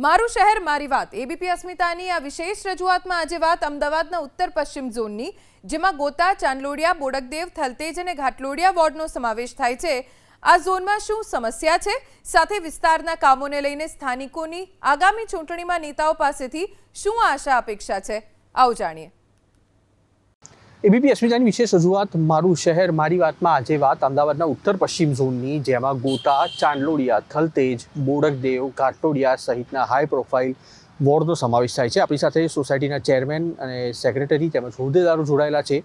મારું શહેર મારી વાત એબીપી અસ્મિતાની આ વિશેષ રજૂઆતમાં આજે વાત અમદાવાદના ઉત્તર પશ્ચિમ ઝોનની, જેમાં ગોતા, ચાંદલોડિયા, બોડકદેવ, થલતેજ અને ઘાટલોડિયા વોર્ડનો સમાવેશ થાય છે। આ ઝોનમાં શું સમસ્યા છે, સાથે વિસ્તારના કામોને લઈને સ્થાનિકોની આગામી ચૂંટણીમાં નેતાઓ પાસેથી શું આશા અપેક્ષા છે, આવો જાણીએ। એબીપી અસ્મિતાની વિશેષ રજૂઆત મારું શહેર મારી વાતમાં આજે વાત અમદાવાદના ઉત્તર પશ્ચિમ ઝોનની, જેમાં ગોતા, ચાંદલોડિયા, થલતેજ, બોડકદેવ, ઘાટલોડિયા સહિતના હાઈ પ્રોફાઇલ વોર્ડનો સમાવેશ થાય છે। આપણી સાથે સોસાયટીના ચેરમેન અને સેક્રેટરી તેમજ હોદ્દેદારો જોડાયેલા છે।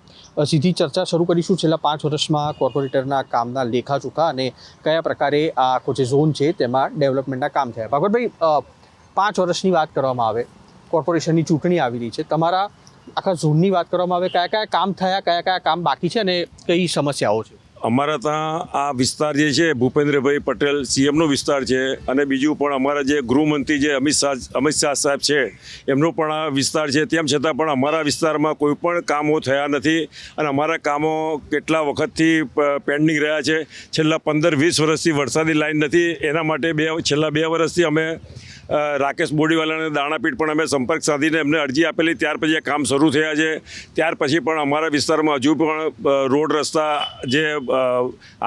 સીધી ચર્ચા શરૂ કરીશું છેલ્લા 5 વર્ષમાં કોર્પોરેટરના કામના લેખાજોખા અને કયા પ્રકારે આ આખો જે ઝોન છે તેમાં ડેવલપમેન્ટના કામ થયા। ભાગવતભાઈ, 5 વર્ષની વાત કરવામાં આવે, કોર્પોરેશનની ચૂંટણી આવી રહી છે, તમારા આખા ઝોનની વાત કરવામાં આવે, કયા કયા કામ થયા, કયા કામ બાકી છે અને કઈ સમસ્યાઓ છે? અમારા ત્યાં આ વિસ્તાર જે છે ભૂપેન્દ્રભાઈ પટેલ સીએમનો વિસ્તાર છે, અને બીજું પણ અમારા જે ગૃહમંત્રી જે અમિત શાહ સાહેબ છે એમનો પણ આ વિસ્તાર છે। તેમ છતાં પણ અમારા વિસ્તારમાં કોઈ પણ કામો થયા નથી અને અમારા કામો કેટલા વખતથી પેન્ડિંગ રહ્યા છે। છેલ્લા 15-20 વર્ષથી વરસાદી લાઈન નથી, એના માટે છેલ્લા 2 વર્ષથી અમે રાકેશ બોડીવાલાને દાણાપીઠ પણ અમે સંપર્ક સાધીને એમને અરજી આપેલી, ત્યાર પછી આ કામ શરૂ થયા છે। ત્યાર પછી પણ અમારા વિસ્તારમાં હજુ પણ રોડ રસ્તા જે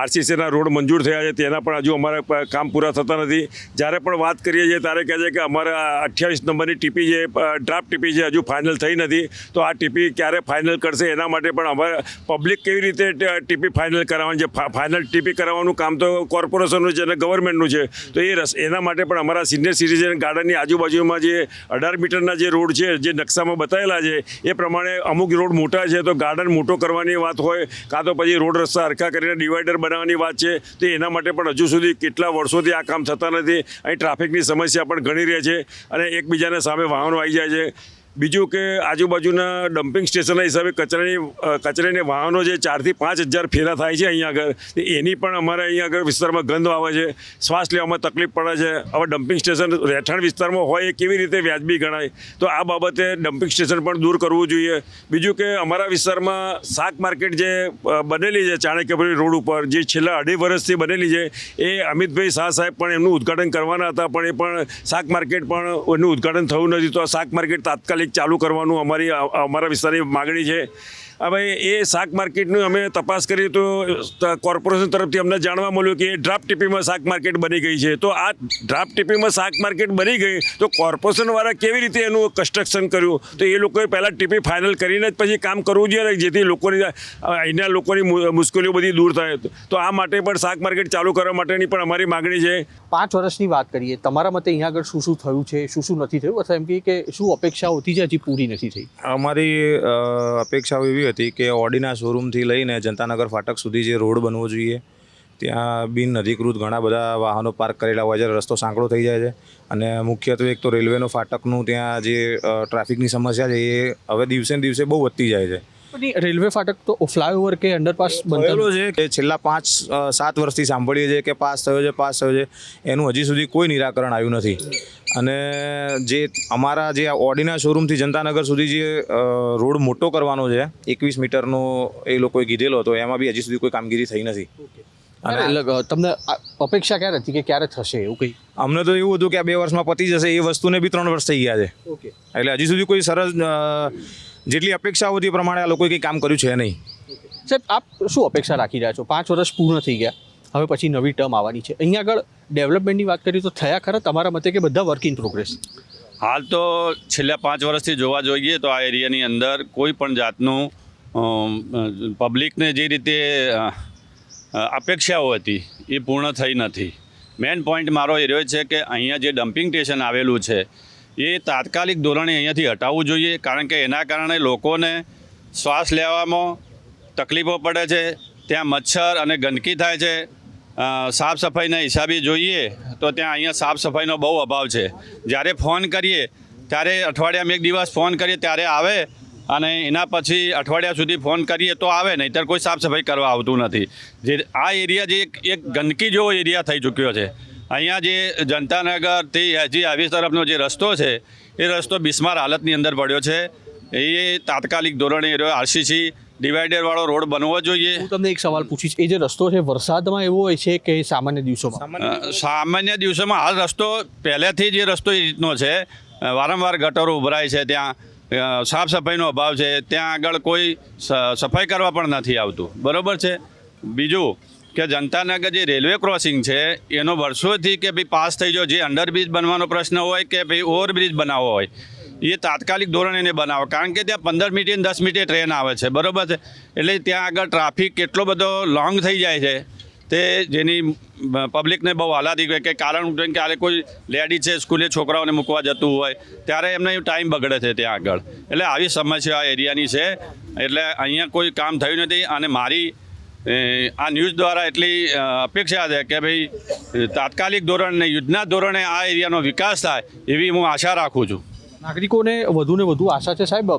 આરસીસીના રોડ મંજૂર થયા છે તેના પણ હજુ અમારા કામ પૂરા થતા નથી। જ્યારે પણ વાત કરીએ છીએ ત્યારે કહે છે કે અમારા 28 નંબરની ટીપી જે ડ્રાફ્ટ ટીપી છે હજુ ફાઇનલ થઈ નથી, તો આ ટીપી ક્યારે ફાઇનલ કરશે એના માટે પણ અમારે પબ્લિક કેવી રીતે ટીપી ફાઇનલ કરાવવાની છે, ફાઇનલ ટીપી કરાવવાનું કામ તો કોર્પોરેશનનું છે અને ગવર્મેન્ટનું છે, તો એના માટે પણ અમારા સિનિયર સિટીઝન ગાર્ડનની આજુબાજુમાં જે 18 મીટરના જે રોડ છે જે નકશામાં બતાવેલા છે એ પ્રમાણે અમુક રોડ મોટા છે તો ગાર્ડન મોટો કરવાની વાત હોય, કાં તો પછી રોડ રસ્તા હરખા કરીને ડિવાઈડર બનાવવાની વાત છે, તો એના માટે પણ હજુ સુધી કેટલા વર્ષોથી આ કામ થતા નથી। અહીં ટ્રાફિકની સમસ્યા પણ ઘણી રહે છે અને એકબીજાને સામે વાહનો આવી જાય છે। બીજું કે આજુબાજુના ડમ્પિંગ સ્ટેશનના હિસાબે કચરાની વાહનો જે 4,000 થી 5,000 ફેરા થાય છે અહીંયા આગળ, એની પણ અમારે અહીંયા આગળ વિસ્તારમાં ગંધ આવે છે, શ્વાસ લેવામાં તકલીફ પડે છે। હવે ડમ્પિંગ સ્ટેશન રહેઠાણ વિસ્તારમાં હોય એ કેવી રીતે વ્યાજબી ગણાય, તો આ બાબતે ડમ્પિંગ સ્ટેશન પણ દૂર કરવું જોઈએ। બીજું કે અમારા વિસ્તારમાં શાક માર્કેટ જે બનેલી છે ચાણક્યપુરી રોડ ઉપર, જે છેલ્લા 2.5 વર્ષથી બનેલી છે, એ અમિતભાઈ શાહ સાહેબ પણ એમનું ઉદ્ઘાટન કરવાના હતા, પણ એ પણ શાક માર્કેટ પણ એનું ઉદ્ઘાટન થયું નથી, તો આ શાક માર્કેટ તાત્કાલિક ચાલુ કરવાનું અમારા વિસ્તારની માગણી છે। હવે એ શાક માર્કેટનું અમે તપાસ કરી તો કોર્પોરેશન તરફથી અમને જાણવા મળ્યું કે એ ડ્રાફ્ટ ટીપીમાં શાક માર્કેટ બની ગઈ છે, તો આ ડ્રાફ્ટ ટીપીમાં શાક માર્કેટ બની ગઈ તો કોર્પોરેશનવાળા કેવી રીતે એનું કન્સ્ટ્રક્શન કર્યું, તો એ લોકોએ પહેલાં ટીપી ફાઇનલ કરીને જ પછી કામ કરવું જોઈએ, જેથી અહીંના લોકોની મુશ્કેલીઓ બધી દૂર થાય। તો આ માટે પણ શાક માર્કેટ ચાલુ કરવા માટેની પણ અમારી માગણી છે। 5 વર્ષની વાત કરીએ, તમારા મતે અહીંયા આગળ શું શું થયું છે, શું શું નથી થયું, અથવા એમ કે શું અપેક્ષાઓ હતી જે હજી પૂરી નથી થઈ? અમારી અપેક્ષાઓ એવી હતી કે ઓડીના શોરૂમથી લઈને જનતાનગર ફાટક સુધી જે રોડ બનવો જોઈએ, ત્યાં બિન અધિકૃત ઘણા બધા વાહનો પાર્ક કરેલા હોય છે, રસ્તો સાંકડો થઈ જાય છે, અને મુખ્યત્વે એક તો રેલવેનો ફાટકનું ત્યાં જે ટ્રાફિકની સમસ્યા છે એ હવે દિવસે ને દિવસે બહુ વધતી જાય છે। રેલવે ફાટક તો ફ્લાયઓવર કે અંડરપાસ બનેલો છે કે છેલ્લા 5-7 વર્ષથી સાંભળીએ છીએ કે પાસ થયો છે, એનું હજી સુધી કોઈ નિરાકરણ આવ્યું નથી। અને જે અમારા જે ઓડીના શોરૂમથી જનતાનગર સુધી જે રોડ મોટો કરવાનો છે 21 મીટરનો એ લોકોએ કીધેલો હતો, એમાં બી હજી સુધી કોઈ કામગીરી થઈ નથી। અને તમને અપેક્ષા ક્યારે હતી કે ક્યારે થશે એવું કંઈ? અમને તો એવું હતું કે આ 2 વર્ષમાં પતી જશે, એ વસ્તુને બી 3 વર્ષ થઈ ગયા છે, એટલે હજી સુધી કોઈ સરસ જેટલી અપેક્ષાઓ હતી એ પ્રમાણે આ લોકોએ કંઈ કામ કર્યું છે નહીં। સાહેબ, આપ શું અપેક્ષા રાખી રહ્યા છો? 5 વર્ષ પૂર્ણ થઈ ગયા, હવે પછી નવી ટર્મ આવવાની છે, અહીંયા આગળ ડેવલપમેન્ટની વાત કરીએ તો થયા ખરા તમારા મતે કે બધા વર્ક ઇન પ્રોગ્રેસ? હાલ તો છેલ્લા 5 વર્ષથી જોવા જોઈએ તો આ એરિયાની અંદર કોઈ પણ જાતનું પબ્લિકને જે રીતે અપેક્ષાઓ હતી એ પૂર્ણ થઈ નથી। મેઇન પોઈન્ટ મારો એ રહ્યો છે કે અહીંયા જે ડમ્પિંગ સ્ટેશન આવેલું છે એ તાત્કાલિક ધોરણે અહીંયાથી હટાવવું જોઈએ, કારણ કે એના કારણે લોકોને શ્વાસ લેવામાં તકલીફો પડે છે, ત્યાં મચ્છર અને ગંદકી થાય છે। સાફ સફાઈના હિસાબે જોઈએ તો ત્યાં અહીંયા સાફ સફાઈનો બહુ અભાવ છે। જ્યારે ફોન કરીએ ત્યારે અઠવાડિયામાં 1 દિવસ ફોન કરીએ ત્યારે આવે, અને એના પછી અઠવાડિયા સુધી ફોન કરીએ તો આવે, નહીંતર કોઈ સાફ સફાઈ કરવા આવતું નથી। જે આ એરિયા જે એક ગંદકી જેવો એરિયા થઈ ચૂક્યો છે। અહીંયા જે જનતાનગરથી એસજી હાઈવે તરફનો જે રસ્તો છે એ રસ્તો બિસ્માર હાલતની અંદર પડ્યો છે, એ તાત્કાલિક ધોરણે આરસીસી ડિવાઈડરવાળો રોડ બનવો જોઈએ. હું તમને એક સવાલ પૂછીશ, એ જે રસ્તો છે વરસાદમાં એવો હોય છે કે સામાન્ય દિવસોમાં? સામાન્ય દિવસોમાં હાલ રસ્તો પહેલેથી જ એ રસ્તો એ રીતનો છે. વારંવાર ગટરો ઉભરાય છે, ત્યાં સાફ સફાઈનો અભાવ છે, ત્યાં આગળ કોઈ સફાઈ કરવા પણ નથી આવતું. બરાબર છે. બીજું કે જનતાનગર જે રેલવે ક્રોસિંગ છે એનો વર્ષોથી કે ભાઈ પાસ થઈ ગયો, જે અંડરબ્રિજ બનવાનો પ્રશ્ન હોય કે ભાઈ ઓવરબ્રિજ બનાવવો હોય એ તાત્કાલિક ધોરણે એને બનાવો, કારણ કે ત્યાં 15 મિનિટે 10 મિનિટે ટ્રેન આવે છે. બરાબર છે. એટલે ત્યાં આગળ ટ્રાફિક કેટલો બધો લોંગ થઈ જાય છે, તે જેની પબ્લિકને બહુ હાલાતી હોય કે કારણ કે આલે કોઈ લેડી છે સ્કૂલે છોકરાઓને મૂકવા જતું હોય ત્યારે એમને ટાઈમ બગડે છે ત્યાં આગળ. એટલે આવી સમસ્યા આ એરિયાની છે. એટલે અહીંયા કોઈ કામ થયું નથી અને મારી આ ન્યૂઝ દ્વારા એટલી અપેક્ષા છે કે ભાઈ તાત્કાલિક ધોરણે યુદ્ધના ધોરણે આ એરિયાનો વિકાસ થાય એવી હું આશા રાખું છું. નાગરિકોને વધુને વધુ આશા છે સાહેબ,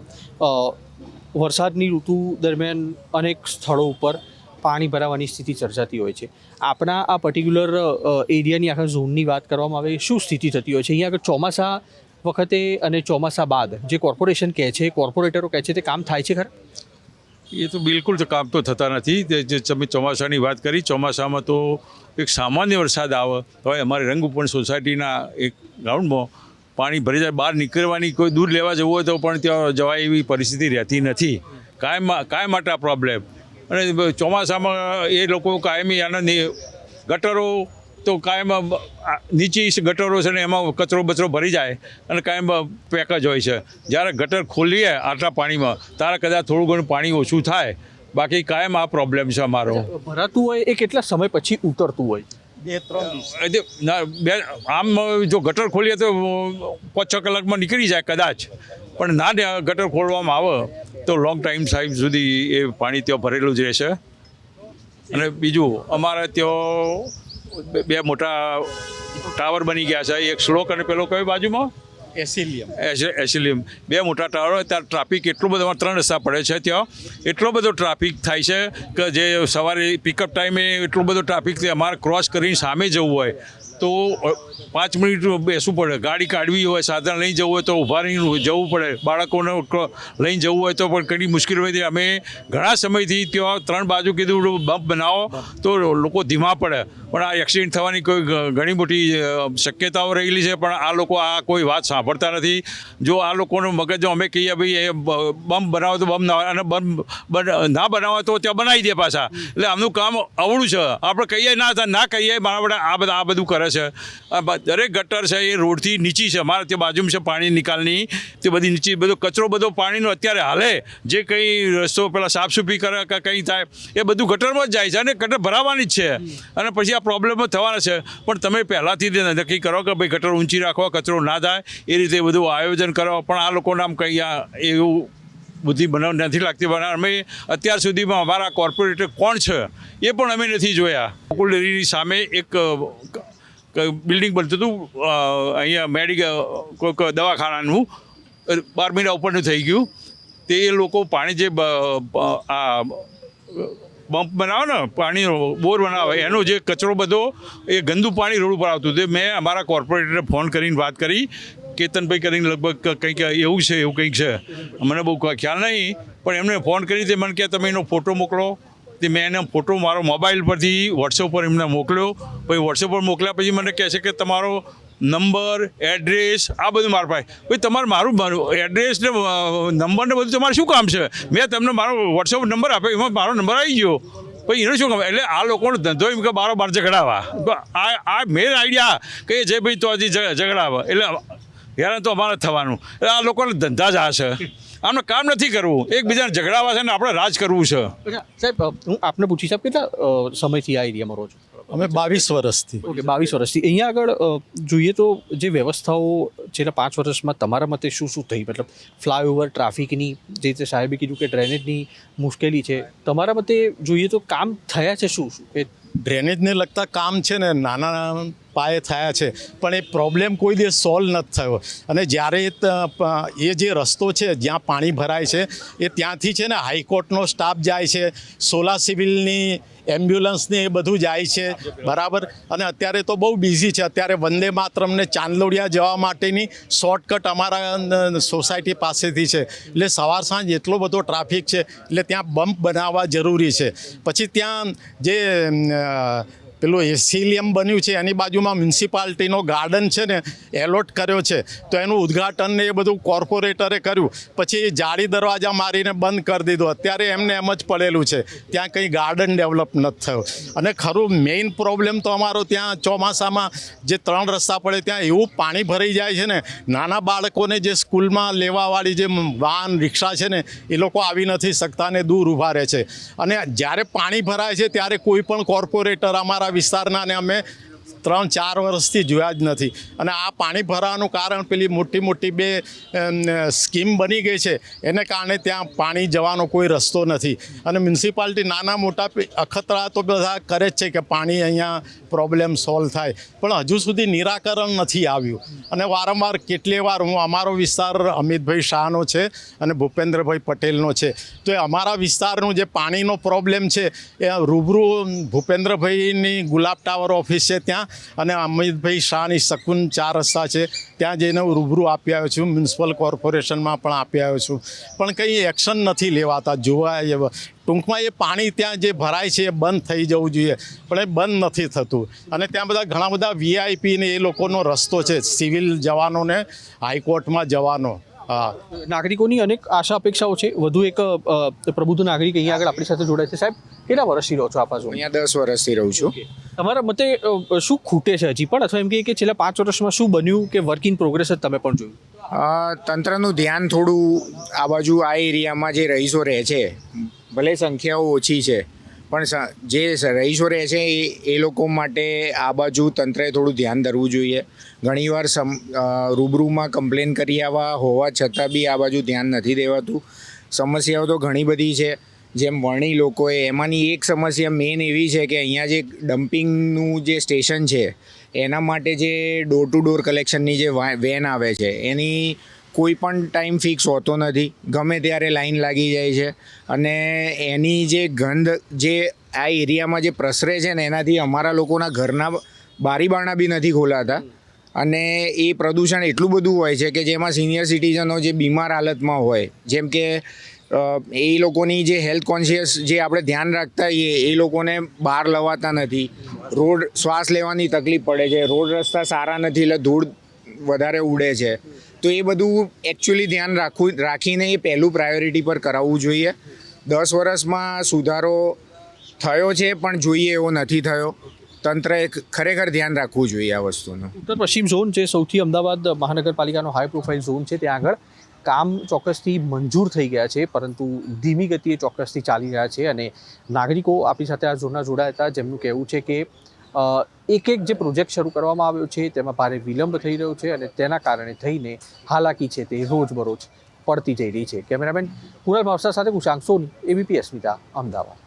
વરસાદની ઋતુ દરમિયાન અનેક સ્થળો ઉપર પાણી ભરાવાની સ્થિતિ સર્જાતી હોય છે. આપણા આ પર્ટિક્યુલર એરિયાની આખા ઝોનની વાત કરવામાં આવે, શું સ્થિતિ થતી હોય છે અહીંયા આગળ ચોમાસા વખતે અને ચોમાસા બાદ? જે કોર્પોરેશન કહે છે, કોર્પોરેટરો કહે છે, તે કામ થાય છે ખરા? એ તો બિલકુલ કામ તો થતા નથી. જે તમે ચોમાસાની વાત કરી, ચોમાસામાં તો એક સામાન્ય વરસાદ આવે તો અમારે રંગપણ સોસાયટીના એક ગ્રાઉન્ડમાં પાણી ભરી જાય, બહાર નીકળવાની કોઈ દૂર લેવા જવું હોય તો પણ ત્યાં જવાય એવી પરિસ્થિતિ રહેતી નથી. કાયમ માટે આ પ્રોબ્લેમ. અને ચોમાસામાં એ લોકો કાયમી આના ગટરો તો કાયમ નીચી ગટરો છે ને એમાં કચરો બચરો ભરી જાય અને કાયમ પેક જ હોય છે. જ્યારે ગટર ખોલીએ આટલા પાણીમાં ત્યારે કદાચ થોડું ઘણું પાણી ઓછું થાય, બાકી કાયમ આ પ્રોબ્લેમ છે અમારો. ભરાતું હોય એ કેટલા સમય પછી ઉતરતું હોય? આમ જો ગટર ખોલીએ તો 5-6 કલાકમાં નીકળી જાય કદાચ, પણ ના ગટર ખોલવામાં આવે તો લોંગ ટાઈમ સાહેબ સુધી એ પાણી ત્યાં ભરેલું જ રહેશે. અને બીજું અમારે ત્યાં 2 મોટા ટાવર બની ગયા છે, એક શ્લોક અને પેલો કઈ બાજુમાં એસિલિયમ. 2 મોટા ટાવર, ત્યાં ટ્રાફિક એટલો બધો, 3 રસ્તા પડે છે, ત્યાં એટલો બધો ટ્રાફિક થાય છે કે જે સવારે પિકઅપ ટાઈમે એટલો બધો ટ્રાફિક અમારે ક્રોસ કરીને સામે જવું હોય તો 5 મિનિટ બેસવું પડે. ગાડી કાઢવી હોય, સાધન લઈને જવું હોય તો ઊભા રહીને જવું પડે. બાળકોને લઈને જવું હોય તો પણ ઘણી મુશ્કેલ હોય. અમે ઘણા સમયથી ત્યાં 3 બાજુ કીધું બમ્પ બનાવો તો લોકો ધીમા પડે, પણ આ એક્સિડન્ટ થવાની કોઈ ઘણી મોટી શક્યતાઓ રહેલી છે. પણ આ લોકો આ કોઈ વાત સાંભળતા નથી. જો આ લોકોનું મગજ અમે કહીએ ભાઈ એ બમ્પ બનાવો તો બમ્પ ના, અને બમ્પ ના બનાવો તો ત્યાં બનાવી દે પાછા. એટલે આમનું કામ અવળું છે. આપણે કહીએ ના કહીએ મારા આ બધું કરે છે. દરેક ગટર છે એ રોડથી નીચી છે. અમારે ત્યાં બાજુમાં છે પાણી નિકાલની, તે બધી નીચી બધો કચરો બધો પાણીનો અત્યારે હાલે જે કંઈ રસ્તો પેલા સાફસૂફી કરે કે કંઈ થાય એ બધું ગટરમાં જ જાય છે અને ગટર ભરાવાની જ છે અને પછી આ પ્રોબ્લેમ થવાના છે. પણ તમે પહેલાંથી નક્કી કરો કે ભાઈ ગટર ઊંચી રાખો, કચરો ના થાય, એ રીતે બધું આયોજન કરો. પણ આ લોકોને આમ કંઈ એવું બુદ્ધિ બનાવ નથી લાગતી. અમે અત્યાર સુધીમાં અમારા કોર્પોરેટર કોણ છે એ પણ અમે નથી જોયા. ગોકુલ ડેરીની સામે એક બિલ્ડિંગ બનતું હતું અહીંયા કોઈક દવાખાનાનું, 12 મહિના ઉપરનું થઈ ગયું. તે એ લોકો પાણી જે આ બમ્પ બનાવે ને, પાણીનો બોર બનાવે, એનો જે કચરો બધો એ ગંદુ પાણી રોડ ઉપર આવતું હતું. મેં અમારા કોર્પોરેટરને ફોન કરીને વાત કરી, કેતનભાઈ કરીને લગભગ કંઈક એવું કંઈક છે, મને બહુ ખ્યાલ નહીં, પણ એમને ફોન કરી તે મને કહે તમે એનો ફોટો મોકલો. તે મેં એને ફોટો મારો મોબાઈલ પરથી વોટ્સએપ પર એમને મોકલ્યો. પછી વોટ્સએપ પર મોકલ્યા પછી મને કહે છે કે તમારો નંબર, એડ્રેસ આ બધું મારા પાસે. ભાઈ તમારે મારું એડ્રેસ ને નંબર ને બધું તમારે શું કામ છે? મેં તમને મારો વોટ્સએપ નંબર આપ્યો, એમાં મારો નંબર આવી ગયો. પછી એનું શું કામ? એટલે આ લોકોનો ધંધો એમ કે બારોબાર ઝઘડાવા. આ મેન આઈડિયા કે જે ભાઈ તો હજી ઝઘડાવા, એટલે હેરાન તો અમારે થવાનું. એટલે આ લોકોને ધંધા જ આ છે, આમને કામ નથી કરવું, એકબીજાને ઝઘડાવા છે ને આપણે રાજ કરવું છે. સાહેબ હું આપને પૂછી સાહેબ કેટલા સમયથી આ એરિયામાં રહો છો? અમે 22 વર્ષથી. ઓકે, 22 વર્ષથી. અહીંયા આગળ જોઈએ તો જે વ્યવસ્થાઓ છેલ્લા 5 વર્ષમાં તમારા મતે શું થઈ? મતલબ ફ્લાયઓવર, ટ્રાફિકની, જે રીતે સાહેબે કીધું કે ડ્રેનેજની મુશ્કેલી છે, તમારા મતે જોઈએ તો કામ થયા છે શું કે ડ્રેનેજને લગતા કામ છે ને નાના પાયે થયા છે, પણ એ પ્રોબ્લેમ કોઈ દિવસ સોલ્વ નથી થયો. અને જ્યારે એ જે રસ્તો છે જ્યાં પાણી ભરાય છે એ ત્યાંથી છે ને હાઈકોર્ટનો સ્ટાફ જાય છે, સોલા સિવિલની એમ્બ્યુલન્સને એ બધું જાય છે, બરાબર. અને અત્યારે તો બહુ બિઝી છે. અત્યારે વંદે માતરમને ચાંદલોડિયા જવા માટેની શોર્ટકટ અમારા સોસાયટી પાસેથી છે, એટલે સવાર સાંજ એટલો બધો ટ્રાફિક છે, એટલે ત્યાં બમ્પ બનાવવા જરૂરી છે. પછી ત્યાં જે પેલું એસિલિયમ બન્યું છે એની બાજુમાં મ્યુનિસિપાલિટીનો ગાર્ડન છે ને એલોટ કર્યો છે, તો એનું ઉદ્ઘાટન ને એ બધું કોર્પોરેટરે કર્યું, પછી જાળી દરવાજા મારીને બંધ કરી દીધું. અત્યારે એમને એમ જ પડેલું છે, ત્યાં કંઈ ગાર્ડન ડેવલપ નથી થયો. અને ખરું મેઇન પ્રોબ્લેમ તો અમારો ત્યાં ચોમાસામાં જે 3 રસ્તા પડે ત્યાં એવું પાણી ભરાઈ જાય છે ને, નાના બાળકોને જે સ્કૂલમાં લેવાવાળી જે વાહન રિક્ષા છે ને એ લોકો આવી નથી શકતા ને દૂર ઊભા રહે છે. અને જ્યારે પાણી ભરાય છે ત્યારે કોઈ પણ કોર્પોરેટર અમારા વિસ્તારના ને અમે 3-4 વર્ષથી જોયા જ નથી. અને આ પાણી ભરાવાનું કારણ પેલી મોટી મોટી 2 સ્કીમ બની ગઈ છે, એને કારણે ત્યાં પાણી જવાનો કોઈ રસ્તો નથી. અને મ્યુનિસિપાલિટી નાના મોટા અખતરા તો બધા કરે જ છે કે પાણી અહીંયા પ્રોબ્લેમ સોલ્વ થાય, પણ હજુ સુધી નિરાકરણ નથી આવ્યું. અને વારંવાર કેટલીય વાર હું અમારો વિસ્તાર અમિતભાઈ શાહનો છે અને ભૂપેન્દ્રભાઈ પટેલનો છે, તો એ અમારા વિસ્તારનું જે પાણીનો પ્રોબ્લેમ છે એ રૂબરૂ ભૂપેન્દ્રભાઈની ગુલાબ ટાવર ઓફિસ છે ત્યાં, અને અમિતભાઈ શાહની શકુન 4 રસ્તા છે ત્યાં જઈને હું રૂબરૂ આપી આવ્યો છું. મ્યુનિસિપલ કોર્પોરેશનમાં પણ આપી આવ્યો છું, પણ કંઈ એક્શન નથી લેવાતા જોવા એવા. ટૂંકમાં એ પાણી ત્યાં જે ભરાય છે એ બંધ થઈ જવું જોઈએ, પણ એ બંધ નથી થતું. અને ત્યાં ઘણા બધા VIP ને એ લોકોનો રસ્તો છે સિવિલ જવાનો ને હાઈકોર્ટમાં જવાનો. હા, નાગરિકોની અનેક આશા અપેક્ષાઓ છે. વધુ એક પ્રબુદ્ધ નાગરિક અહીંયા આગળ આપણી સાથે જોડાય છે. સાહેબ, કેટલા વર્ષથી રહો છો આપ આ ઝોનમાં? અહીંયા 10 વર્ષથી રહું છું. તમારા મતે શું ખૂટે છે હજી પણ, અથવા એમ કે છેલ્લા 5 વર્ષમાં શું બન્યું કે વર્ક ઇન પ્રોગ્રેસ જ તમે પણ જોયું? તંત્રનું ધ્યાન થોડું આ બાજુ આ એરિયામાં જે રહીશો રહે છે, ભલે સંખ્યાઓ ઓછી છે, પણ જે રહીશો રહે છે એ લોકો માટે આ બાજુ તંત્રએ થોડું ધ્યાન ધરવું જોઈએ. ઘણીવાર રૂબરૂમાં કમ્પ્લેન કરી હોવા છતાં બી આ બાજુ ધ્યાન નથી દેવાતું. સમસ્યાઓ તો ઘણી બધી છે, જેમ વણી લોકોએ. એમાંની એક સમસ્યા મેઇન એવી છે કે અહીંયા જે ડમ્પિંગનું જે સ્ટેશન છે એના માટે જે ડોર ટુ ડોર કલેક્શનની જે વેન આવે છે એની કોઈ પણ ટાઈમ ફિક્સ હોતો નથી, ગમે ત્યારે લાઈન લાગી જાય છે. અને એની જે ગંધ જે આ એરિયામાં જે પ્રસરે છે ને એનાથી અમારા લોકોના ઘરના બારી બારણા બી નથી ખોલાતા. અને એ પ્રદૂષણ એટલું બધું હોય છે કે જેમાં સિનિયર સિટીઝનો જે બીમાર હાલતમાં હોય, જેમ કે એ લોકોની જે હેલ્થ કોન્શિયસ જે આપણે ધ્યાન રાખતા હોઈએ એ લોકોને બહાર લવાતા નથી. રોડ શ્વાસ લેવાની તકલીફ પડે છે, રોડ રસ્તા સારા નથી એટલે ધૂળ વધારે ઉડે છે. તો એ બધું એકચ્યુઅલી ધ્યાન રાખીને એ પહેલું પ્રાયોરિટી પર કરાવવું જોઈએ. 10 વર્ષમાં સુધારો થયો છે પણ જોઈએ એવો નથી થયો. તંત્રએ ખરેખર ધ્યાન રાખવું જોઈએ આ વસ્તુનું. ઉત્તર પશ્ચિમ ઝોન જે સૌથી અમદાવાદ મહાનગરપાલિકાનો હાઈ પ્રોફાઇલ ઝોન છે, ત્યાં આગળ કામ ચોક્કસથી મંજૂર થઈ ગયા છે, પરંતુ ધીમી ગતિએ ચોક્કસથી ચાલી રહ્યા છે. અને નાગરિકો આપણી સાથે આ ઝોનના જોડાયા હતા, જેમનું કહેવું છે કે એક જે પ્રોજેક્ટ શરૂ કરવામાં આવ્યો છે તેમાં ભારે વિલંબ થઈ રહ્યો છે, અને તેના કારણે થઈને હાલાકી છે તે રોજબરોજ પડતી જઈ રહી છે. કેમેરામેન કુણાલ ભાવસા સાથે કુશાંક સોની, ABP અસ્મિતા, અમદાવાદ.